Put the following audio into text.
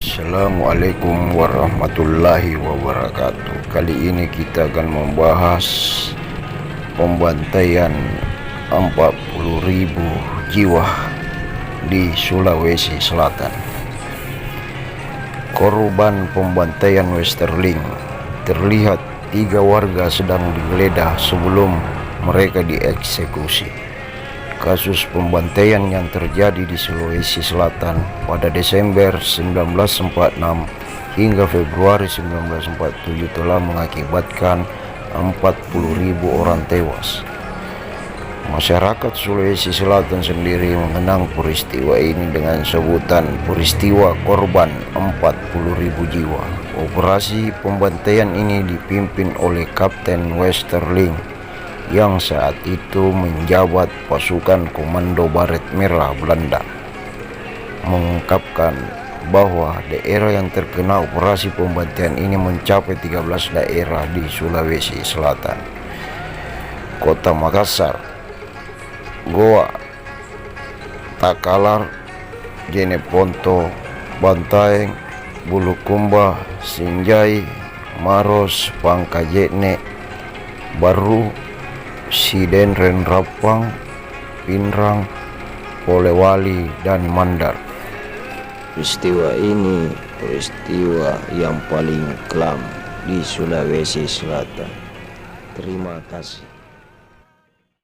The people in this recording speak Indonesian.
Assalamualaikum warahmatullahi wabarakatuh. Kali ini kita akan membahas pembantaian 40.000 jiwa di Sulawesi Selatan. Korban pembantaian Westerling terlihat 3 warga sedang digeledah sebelum mereka dieksekusi. Kasus pembantaian yang terjadi di Sulawesi Selatan pada Desember 1946 hingga Februari 1947 telah mengakibatkan 40.000 orang tewas. Masyarakat Sulawesi Selatan sendiri mengenang peristiwa ini dengan sebutan peristiwa korban 40.000 jiwa. Operasi pembantaian ini dipimpin oleh Kapten Westerling yang saat itu menjabat pasukan Komando Baret Merah Belanda, mengungkapkan bahwa daerah yang terkena operasi pembantaian ini mencapai 13 daerah di Sulawesi Selatan. Kota Makassar, Goa, Takalar, Jeneponto, Bantaeng, Bulukumba, Sinjai, Maros, Pangkajene, Baru, Siden Renrapang, Pinrang, Polewali, dan Mandar. Peristiwa ini peristiwa yang paling kelam di Sulawesi Selatan. Terima kasih.